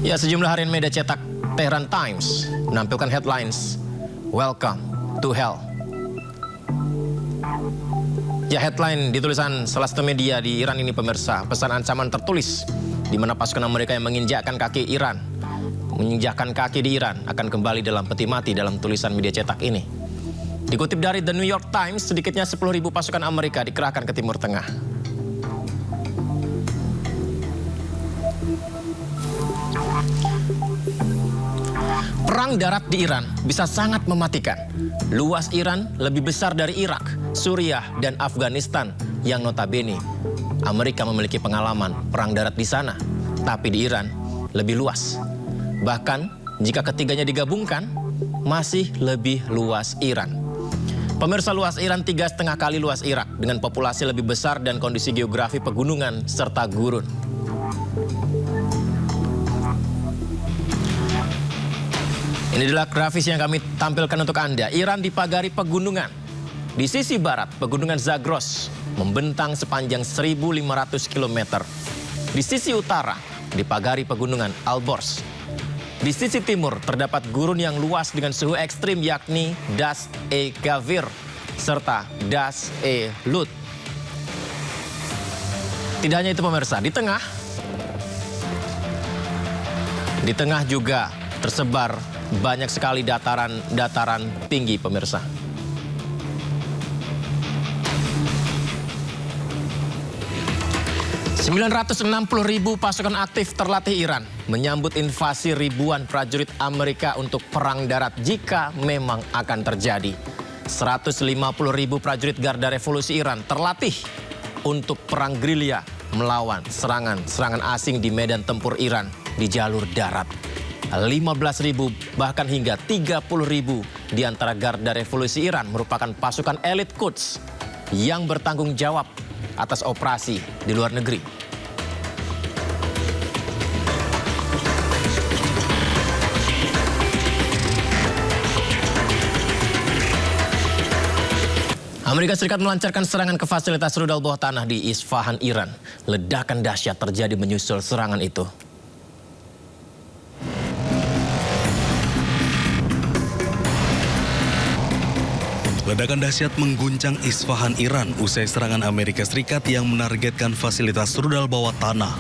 Ya, sejumlah harian media cetak Tehran Times menampilkan headlines "Welcome to Hell". Ya, headline di tulisan salah satu media di Iran ini pemirsa, pesan ancaman tertulis di mana pasukan Amerika yang menginjakkan kaki di Iran akan kembali dalam peti mati dalam tulisan media cetak ini. Dikutip dari The New York Times, sedikitnya 10.000 pasukan Amerika dikerahkan ke Timur Tengah. Perang darat di Iran bisa sangat mematikan. Luas Iran lebih besar dari Irak, Suriah, dan Afghanistan yang notabene Amerika memiliki pengalaman perang darat di sana. Tapi di Iran lebih luas. Bahkan jika ketiganya digabungkan, masih lebih luas Iran. Pemirsa, luas Iran 3,5 kali luas Irak dengan populasi lebih besar dan kondisi geografi pegunungan serta gurun. Ini adalah grafis yang kami tampilkan untuk Anda. Iran dipagari pegunungan. Di sisi barat, pegunungan Zagros membentang sepanjang 1.500 km. Di sisi utara, dipagari pegunungan Alborz. Di sisi timur, terdapat gurun yang luas dengan suhu ekstrim yakni Das-e-Gavir serta Das-e-Lut. Tidak hanya itu pemirsa, di tengah juga tersebar banyak sekali dataran tinggi pemirsa. ribu pasukan aktif terlatih Iran menyambut invasi ribuan prajurit Amerika untuk perang darat jika memang akan terjadi. 150.000 prajurit Garda Revolusi Iran terlatih untuk perang gerilya melawan serangan asing di medan tempur Iran di jalur darat. 15.000 bahkan hingga 30.000 di antara Garda Revolusi Iran merupakan pasukan elit Quds yang bertanggung jawab atas operasi di luar negeri. Amerika Serikat melancarkan serangan ke fasilitas rudal bawah tanah di Isfahan, Iran. Ledakan dahsyat terjadi menyusul serangan itu. Ledakan dahsyat mengguncang Isfahan, Iran usai serangan Amerika Serikat yang menargetkan fasilitas rudal bawah tanah.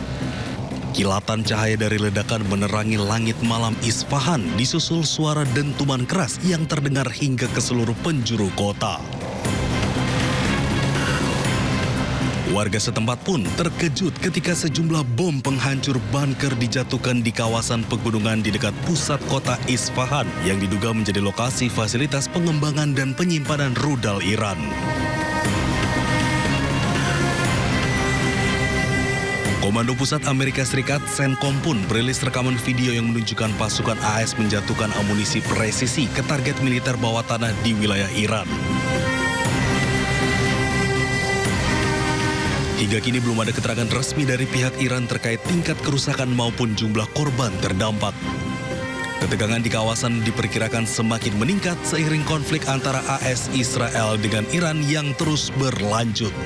Kilatan cahaya dari ledakan menerangi langit malam Isfahan disusul suara dentuman keras yang terdengar hingga ke seluruh penjuru kota. Warga setempat pun terkejut ketika sejumlah bom penghancur bunker dijatuhkan di kawasan pegunungan di dekat pusat kota Isfahan yang diduga menjadi lokasi fasilitas pengembangan dan penyimpanan rudal Iran. Komando Pusat Amerika Serikat CENTCOM pun merilis rekaman video yang menunjukkan pasukan AS menjatuhkan amunisi presisi ke target militer bawah tanah di wilayah Iran. Hingga kini belum ada keterangan resmi dari pihak Iran terkait tingkat kerusakan maupun jumlah korban terdampak. Ketegangan di kawasan diperkirakan semakin meningkat seiring konflik antara AS Israel dengan Iran yang terus berlanjut.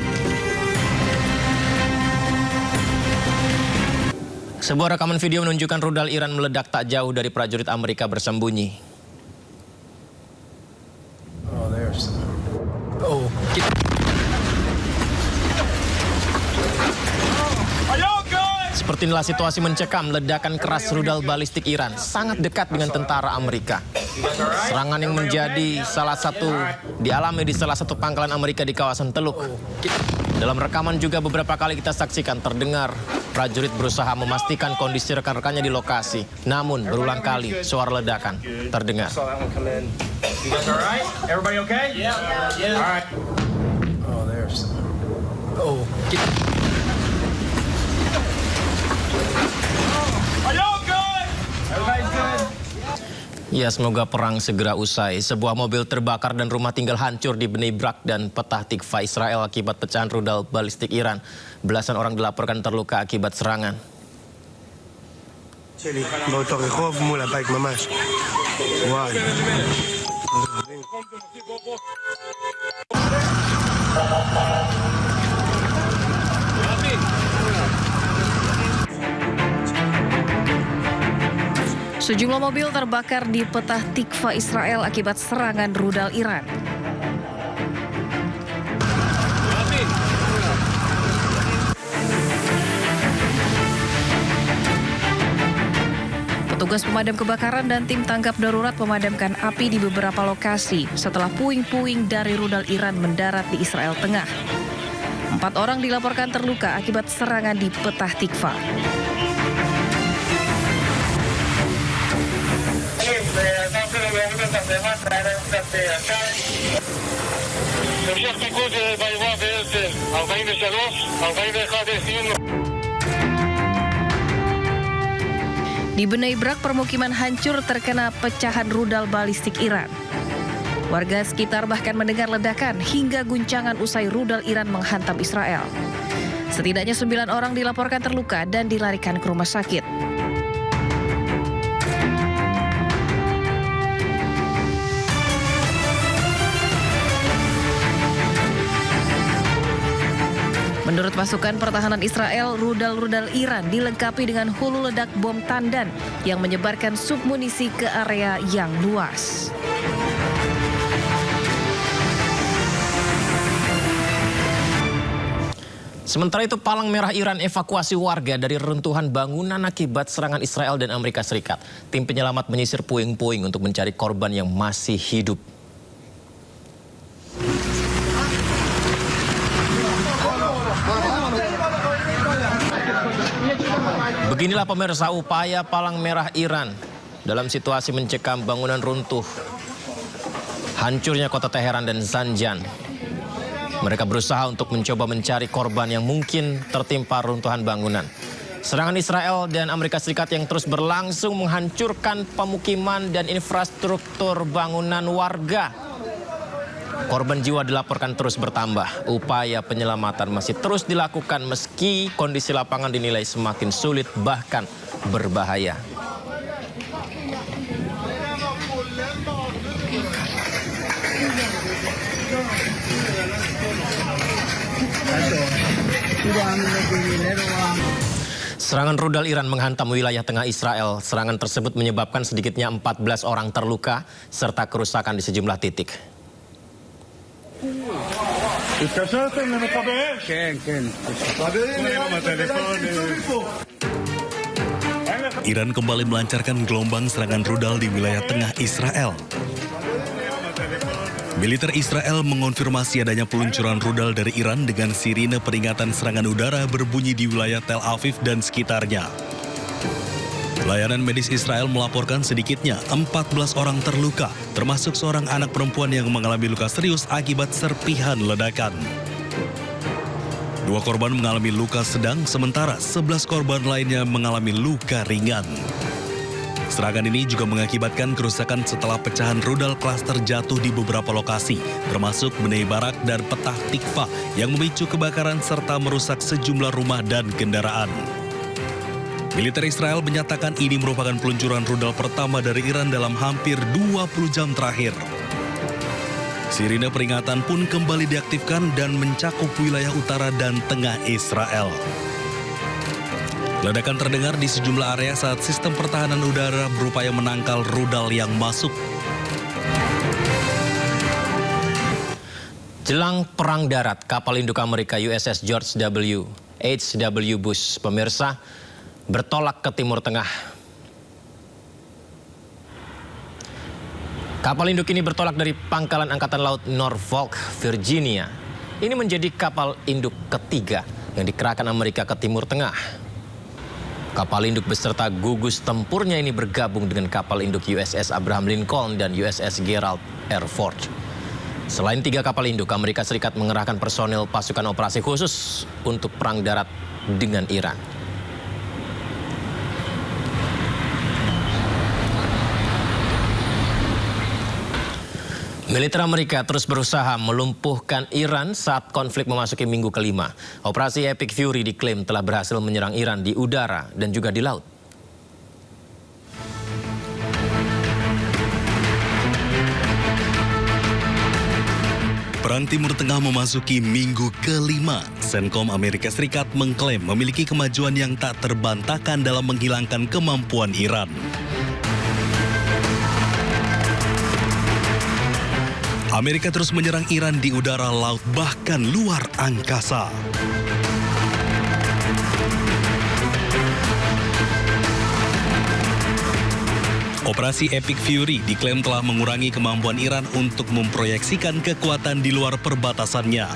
Sebuah rekaman video menunjukkan rudal Iran meledak tak jauh dari prajurit Amerika bersembunyi. Seperti inilah situasi mencekam ledakan keras rudal balistik Iran sangat dekat dengan tentara Amerika. Serangan yang menjadi dialami di salah satu pangkalan Amerika di kawasan Teluk. Dalam rekaman juga beberapa kali kita saksikan terdengar prajurit berusaha memastikan kondisi rekan-rekannya di lokasi. Namun berulang kali suara ledakan terdengar. Ya, semoga perang segera usai. Sebuah mobil terbakar dan rumah tinggal hancur di Bnei Brak dan Petah Tikva, Israel akibat pecahan rudal balistik Iran. Belasan orang dilaporkan terluka akibat serangan. Sejumlah mobil terbakar di Petah Tikva, Israel akibat serangan rudal Iran. Petugas pemadam kebakaran dan tim tanggap darurat memadamkan api di beberapa lokasi setelah puing-puing dari rudal Iran mendarat di Israel Tengah. 4 orang dilaporkan terluka akibat serangan di Petah Tikva. Di Bnei Brak, permukiman hancur terkena pecahan rudal balistik Iran. Warga sekitar bahkan mendengar ledakan hingga guncangan usai rudal Iran menghantam Israel. Setidaknya 9 orang dilaporkan terluka dan dilarikan ke rumah sakit. Menurut pasukan pertahanan Israel, rudal-rudal Iran dilengkapi dengan hulu ledak bom tandan yang menyebarkan submunisi ke area yang luas. Sementara itu, Palang Merah Iran evakuasi warga dari reruntuhan bangunan akibat serangan Israel dan Amerika Serikat. Tim penyelamat menyisir puing-puing untuk mencari korban yang masih hidup. Beginilah pemirsa upaya Palang Merah Iran dalam situasi mencekam bangunan runtuh, hancurnya kota Teheran dan Zanjan. Mereka berusaha untuk mencoba mencari korban yang mungkin tertimpa runtuhan bangunan. Serangan Israel dan Amerika Serikat yang terus berlangsung menghancurkan pemukiman dan infrastruktur bangunan warga. Korban jiwa dilaporkan terus bertambah. Upaya penyelamatan masih terus dilakukan meski kondisi lapangan dinilai semakin sulit bahkan berbahaya. Serangan rudal Iran menghantam wilayah tengah Israel. Serangan tersebut menyebabkan sedikitnya 14 orang terluka serta kerusakan di sejumlah titik. Iran kembali melancarkan gelombang serangan rudal di wilayah tengah Israel. Militer Israel mengonfirmasi adanya peluncuran rudal dari Iran dengan sirine peringatan serangan udara berbunyi di wilayah Tel Aviv dan sekitarnya. Layanan medis Israel melaporkan sedikitnya 14 orang terluka, termasuk seorang anak perempuan yang mengalami luka serius akibat serpihan ledakan. 2 korban mengalami luka sedang, sementara 11 korban lainnya mengalami luka ringan. Serangan ini juga mengakibatkan kerusakan setelah pecahan rudal klaster jatuh di beberapa lokasi, termasuk Bnei Brak dan Petah Tikva yang memicu kebakaran serta merusak sejumlah rumah dan kendaraan. Militer Israel menyatakan ini merupakan peluncuran rudal pertama dari Iran dalam hampir 20 jam terakhir. Sirine peringatan pun kembali diaktifkan dan mencakup wilayah utara dan tengah Israel. Ledakan terdengar di sejumlah area saat sistem pertahanan udara berupaya menangkal rudal yang masuk. Jelang perang darat, kapal induk Amerika USS George H.W. Bush, pemirsa, bertolak ke Timur Tengah. Kapal induk ini bertolak dari Pangkalan Angkatan Laut Norfolk, Virginia. Ini menjadi kapal induk ketiga yang dikerahkan Amerika ke Timur Tengah. Kapal induk beserta gugus tempurnya ini bergabung dengan kapal induk USS Abraham Lincoln dan USS Gerald R. Ford. Selain 3 kapal induk, Amerika Serikat mengerahkan personel pasukan operasi khusus untuk perang darat dengan Iran. Militer Amerika terus berusaha melumpuhkan Iran saat konflik memasuki minggu kelima. Operasi Epic Fury diklaim telah berhasil menyerang Iran di udara dan juga di laut. Perang Timur Tengah memasuki minggu kelima. CENTCOM Amerika Serikat mengklaim memiliki kemajuan yang tak terbantahkan dalam menghilangkan kemampuan Iran. Amerika terus menyerang Iran di udara, laut, bahkan luar angkasa. Operasi Epic Fury diklaim telah mengurangi kemampuan Iran untuk memproyeksikan kekuatan di luar perbatasannya.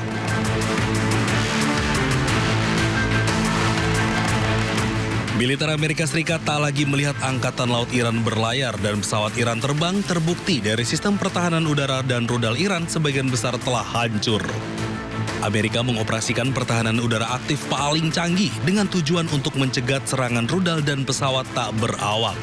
Militer Amerika Serikat tak lagi melihat angkatan laut Iran berlayar dan pesawat Iran terbang. Terbukti dari sistem pertahanan udara dan rudal Iran sebagian besar telah hancur. Amerika mengoperasikan pertahanan udara aktif paling canggih dengan tujuan untuk mencegat serangan rudal dan pesawat tak berawak.